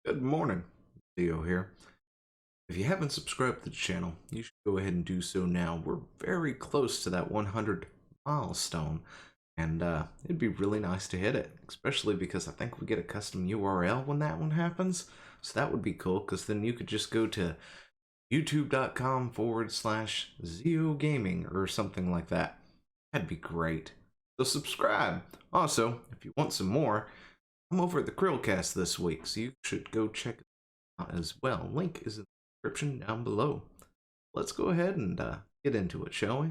Good morning, Theo here. If you haven't subscribed to the channel, you should go ahead and do so now. We're very close to that 100 milestone, and it'd be really nice to hit it, especially because I think we get a custom URL when that one happens. So that would be cool, because then you could just go to youtube.com/Zio Gaming or something like that. That'd be great. So subscribe. Also, if you want some more, I'm over at the Chrillcast this week, so you should go check it out as well. Link is in the description down below. Let's go ahead and get into it, shall we?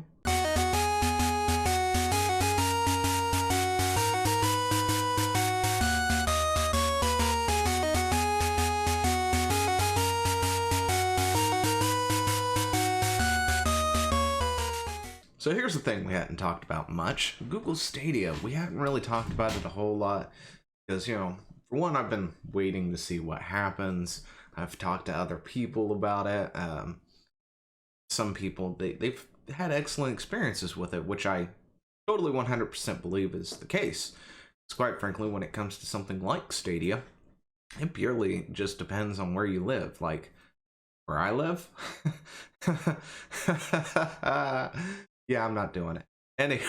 So here's the thing we hadn't talked about much. Google Stadia, we hadn't really talked about it a whole lot because, for one, I've been waiting to see what happens. I've talked to other people about it. Some people, they've had excellent experiences with it, which I totally 100% believe is the case. Because quite frankly, when it comes to something like Stadia, it purely just depends on where you live. Like, where I live? Yeah, I'm not doing it. Anyway,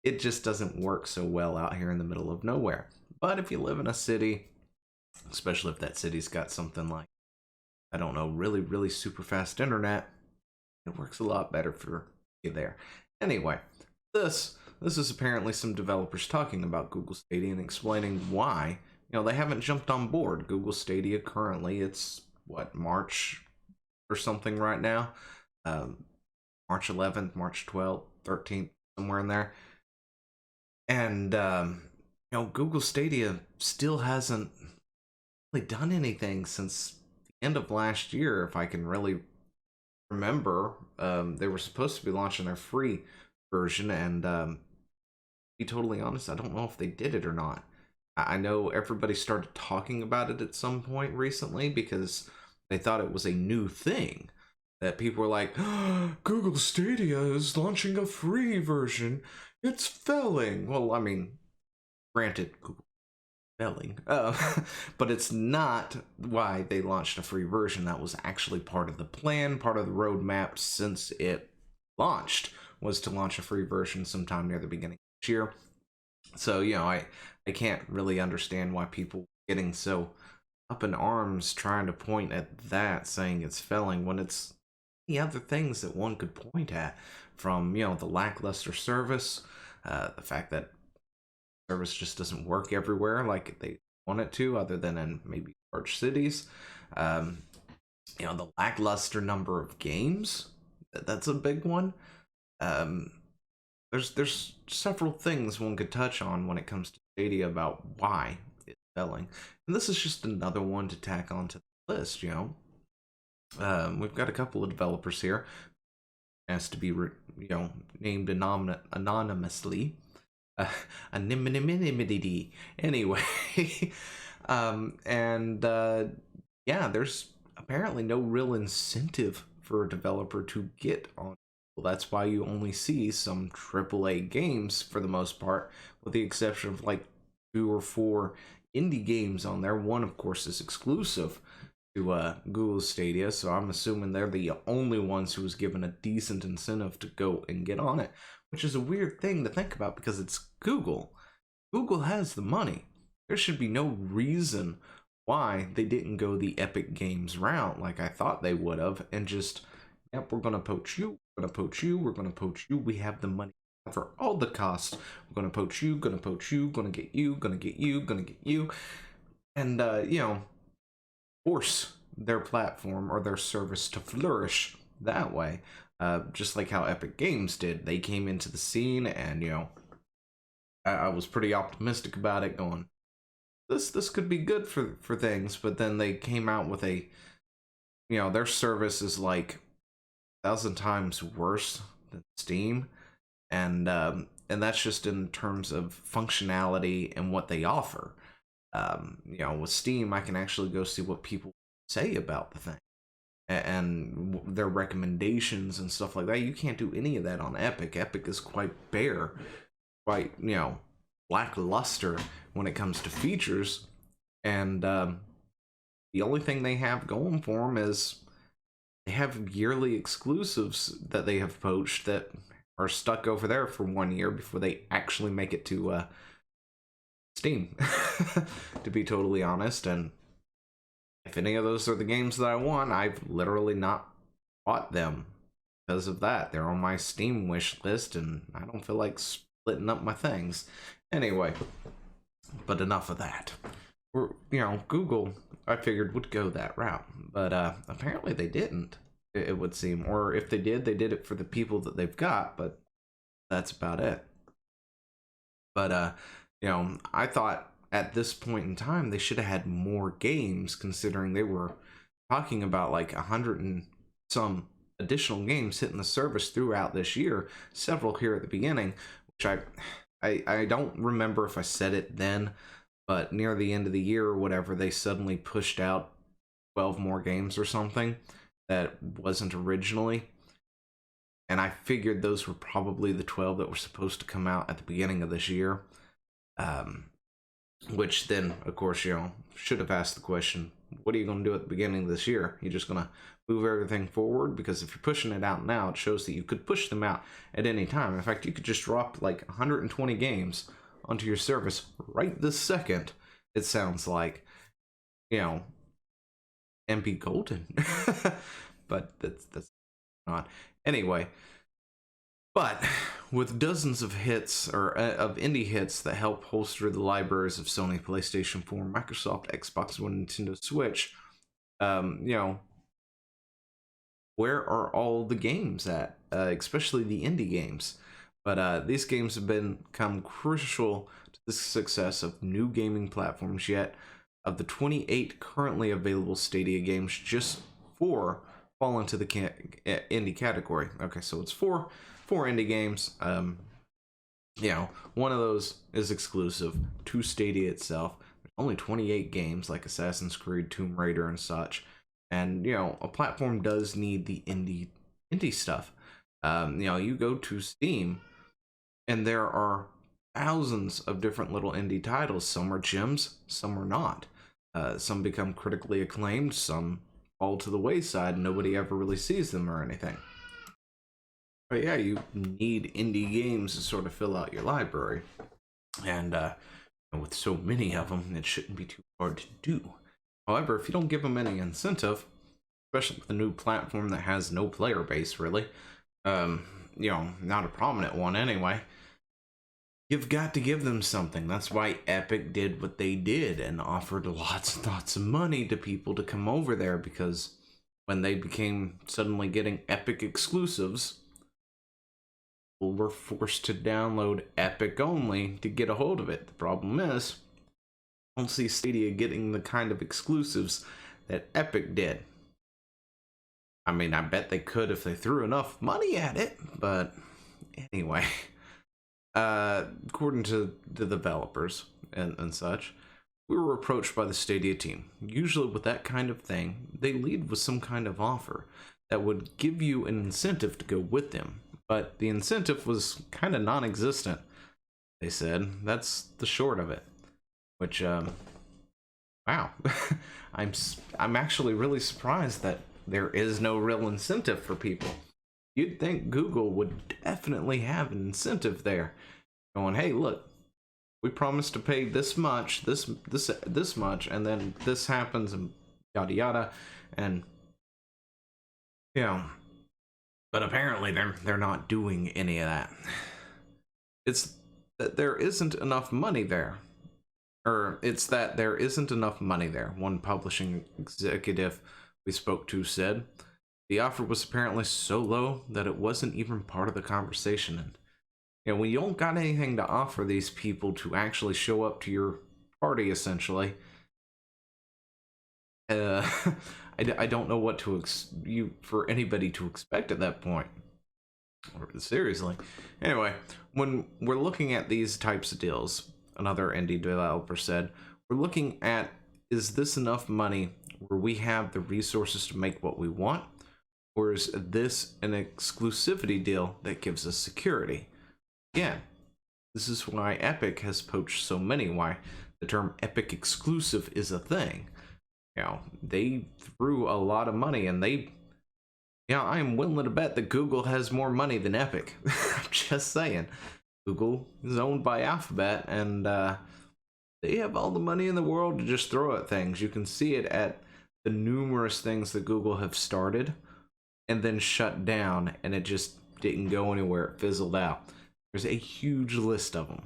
it just doesn't work so well out here in the middle of nowhere. But if you live in a city, especially if that city's got something like, I don't know, really, really super fast internet, it works a lot better for you there. Anyway, this is apparently some developers talking about Google Stadia and explaining why, they haven't jumped on board. Google Stadia currently, it's what, March or something right now? March 11th, March 12th, 13th, somewhere in there. And, Google Stadia still hasn't really done anything since the end of last year, if I can really remember. They were supposed to be launching their free version, and to be totally honest, I don't know if they did it or not. I know everybody started talking about it at some point recently because they thought it was a new thing. That people were like, oh, Google Stadia is launching a free version. It's failing. Well, I mean, granted, Google failing, but it's not why they launched a free version. That was actually part of the plan, part of the roadmap since it launched, was to launch a free version sometime near the beginning of this year. So, I can't really understand why people are getting so up in arms trying to point at that, saying it's failing when it's the other things that one could point at, from the lackluster service, the fact that service just doesn't work everywhere like they want it to, other than in maybe large cities. The lackluster number of games, that's a big one. There's several things one could touch on when it comes to Stadia about why it's failing, and this is just another one to tack onto the list. We've got a couple of developers here, has to be named anonymously, anonymity anyway. Yeah, there's apparently no real incentive for a developer to get on. Well, that's why you only see some AAA games for the most part, with the exception of like 2 or 4 indie games on there. One, of course, is exclusive to Google Stadia, so I'm assuming they're the only ones who was given a decent incentive to go and get on it, which is a weird thing to think about because it's Google. Google has the money. There should be no reason why they didn't go the Epic Games route like I thought they would have, and just, yep, we're gonna poach you, we're gonna poach you, we're gonna poach you, we have the money for all the costs, we're gonna poach you, gonna poach you, gonna get you, gonna get you, gonna get you, and force their platform or their service to flourish that way, just like how Epic Games did. They came into the scene, and I was pretty optimistic about it, going, this could be good for things. But then they came out with a, their service is like 1,000 times worse than Steam, and that's just in terms of functionality and what they offer. With Steam, I can actually go see what people say about the thing and their recommendations and stuff like that. You can't do any of that on Epic. Epic is quite bare, quite, lackluster when it comes to features. And The only thing they have going for them is they have yearly exclusives that they have poached that are stuck over there for 1 year before they actually make it to Steam, to be totally honest. And if any of those are the games that I want, I've literally not bought them because of that. They're on my Steam wish list, and I don't feel like splitting up my things. Anyway, but enough of that. Google, I figured, would go that route, but apparently they didn't, it would seem. Or if they did it for the people that they've got, but that's about it. But I thought at this point in time they should have had more games, considering they were talking about like 100 and some additional games hitting the service throughout this year, several here at the beginning, which I don't remember if I said it then, but near the end of the year or whatever, they suddenly pushed out 12 more games or something that wasn't originally. And I figured those were probably the 12 that were supposed to come out at the beginning of this year. Which then, of course, should have asked the question, what are you going to do at the beginning of this year? You're just going to move everything forward? Because if you're pushing it out now, it shows that you could push them out at any time. In fact, you could just drop like 120 games onto your service right this second, it sounds like, and be golden. But that's not. Anyway, but with dozens of hits, or of indie hits that help bolster the libraries of Sony, PlayStation 4, Microsoft, Xbox One, Nintendo Switch, where are all the games at? Especially the indie games. But these games have become crucial to the success of new gaming platforms. Yet, of the 28 currently available Stadia games, just 4 fall into the indie category. Okay, so it's four indie games. One of those is exclusive to Stadia itself. There's only 28 games like Assassin's Creed, Tomb Raider, and such. And a platform does need the indie stuff. You go to Steam, and there are thousands of different little indie titles. Some are gems, some are not. Some become critically acclaimed, some fall to the wayside, and nobody ever really sees them or anything. But yeah, you need indie games to sort of fill out your library. And with so many of them, it shouldn't be too hard to do. However, if you don't give them any incentive, especially with a new platform that has no player base, really, not a prominent one anyway, you've got to give them something. That's why Epic did what they did and offered lots and lots of money to people to come over there, because when they became suddenly getting Epic exclusives, people were forced to download Epic only to get a hold of it. The problem is, I don't see Stadia getting the kind of exclusives that Epic did. I mean, I bet they could if they threw enough money at it, but anyway. According to the developers and such, we were approached by the Stadia team. Usually with that kind of thing, they lead with some kind of offer that would give you an incentive to go with them. But the incentive was kind of non-existent, they said. That's the short of it. Which, wow. I'm actually really surprised that there is no real incentive for people. You'd think Google would definitely have an incentive there, going, hey, look, we promised to pay this much, this much, and then this happens, and yada yada, and but apparently they're not doing any of that. It's that there isn't enough money there. It's that there isn't enough money there. One publishing executive we spoke to said the offer was apparently so low that it wasn't even part of the conversation. And when you don't got anything to offer these people to actually show up to your party, essentially, I don't know what for anybody to expect at that point. Seriously. Anyway, when we're looking at these types of deals, another indie developer said, we're looking at, is this enough money where we have the resources to make what we want? Or is this an exclusivity deal that gives us security? Again, this is why Epic has poached so many, why the term Epic exclusive is a thing. they threw a lot of money, and I am willing to bet that Google has more money than Epic. I'm just saying. Google is owned by Alphabet, and they have all the money in the world to just throw at things. You can see it at the numerous things that Google have started and then shut down, and it just didn't go anywhere. It fizzled out. There's a huge list of them.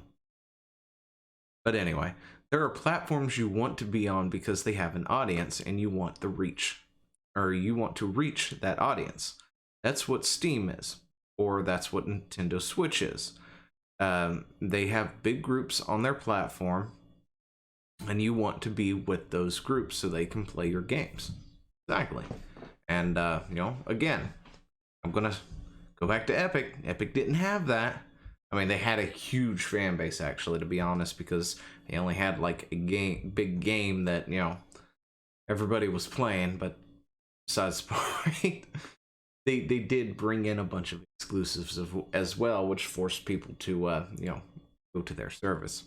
But anyway, there are platforms you want to be on because they have an audience and you want the reach, or you want to reach that audience. That's what Steam is, or that's what Nintendo Switch is. They have big groups on their platform, and you want to be with those groups so they can play your games. Exactly. And again, I'm gonna go back to Epic. Epic didn't have that. I mean, they had a huge fan base, actually, to be honest, because they only had like a big game that everybody was playing. But besides the point, they did bring in a bunch of exclusives as well, which forced people to go to their service.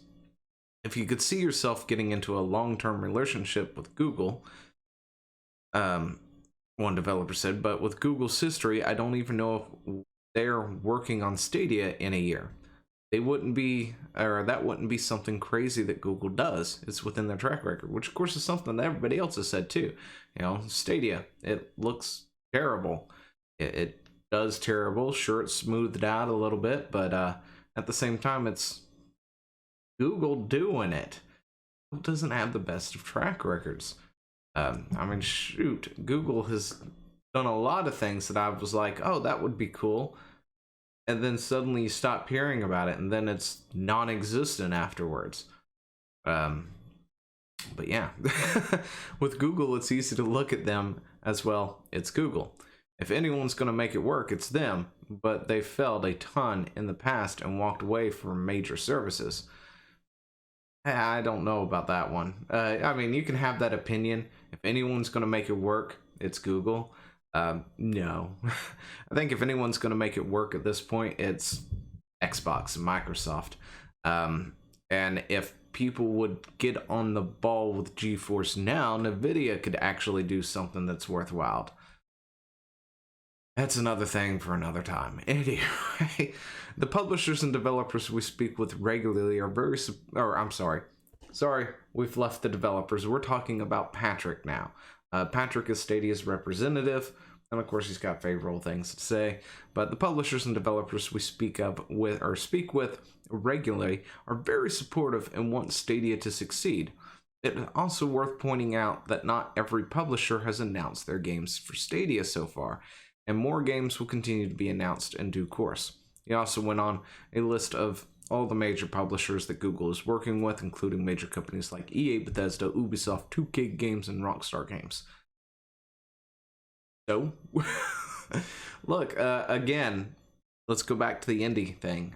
If you could see yourself getting into a long-term relationship with Google, one developer said, but with Google's history, I don't even know if they're working on Stadia in a year. That wouldn't be something crazy that Google does. It's within their track record, which of course is something that everybody else has said too. Stadia, it looks terrible. It does terrible. Sure, it's smoothed out a little bit, but at the same time, it's Google doing it. Google doesn't have the best of track records. I mean, shoot, Google has done a lot of things that I was like, oh, that would be cool. And then suddenly you stop hearing about it, and then it's non-existent afterwards. But yeah, with Google, it's easy to look at them as, well, it's Google. If anyone's going to make it work, it's them. But they failed a ton in the past and walked away from major services. I don't know about that one. I mean, you can have that opinion. If anyone's going to make it work, it's Google. No. I think if anyone's going to make it work at this point, it's Xbox and Microsoft. And if people would get on the ball with GeForce Now, Nvidia could actually do something that's worthwhile. That's another thing for another time. Anyway, the publishers and developers we speak with regularly are very... Sorry, we've left the developers. We're talking about Patrick now. Patrick is Stadia's representative, and of course he's got favorable things to say. But the publishers and developers we speak with regularly are very supportive and want Stadia to succeed. It is also worth pointing out that not every publisher has announced their games for Stadia so far, and more games will continue to be announced in due course. He also went on a list of all the major publishers that Google is working with, including major companies like EA, Bethesda, Ubisoft, 2K Games, and Rockstar Games. So, look, again, let's go back to the indie thing.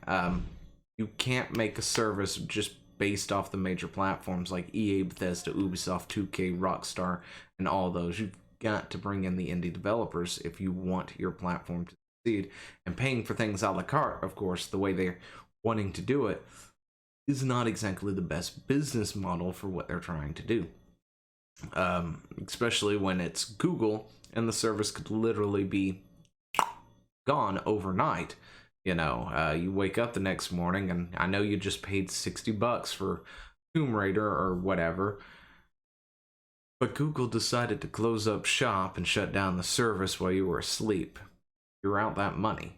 You can't make a service just based off the major platforms like EA, Bethesda, Ubisoft, 2K, Rockstar, and all those. You've got to bring in the indie developers if you want your platform to succeed. And paying for things a la carte, of course, the way they're wanting to do it, is not exactly the best business model for what they're trying to do. Especially when it's Google and the service could literally be gone overnight. You wake up the next morning and I know you just paid $60 for Tomb Raider or whatever, but Google decided to close up shop and shut down the service while you were asleep. You're out that money.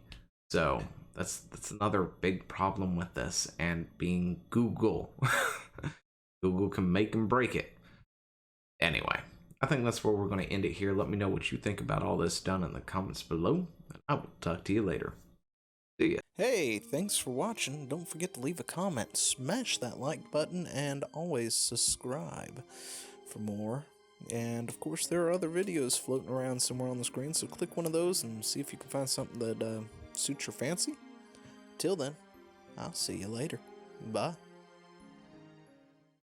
So that's another big problem with this, and being Google. Google can make and break it. Anyway, I think that's where we're going to end it here. Let me know what you think about all this down in the comments below, and I will talk to you later. See ya. Hey, thanks for watching. Don't forget to leave a comment, smash that like button, and always subscribe for more. And of course, there are other videos floating around somewhere on the screen, so click one of those and see if you can find something that suits your fancy. Till then, I'll see you later. Bye.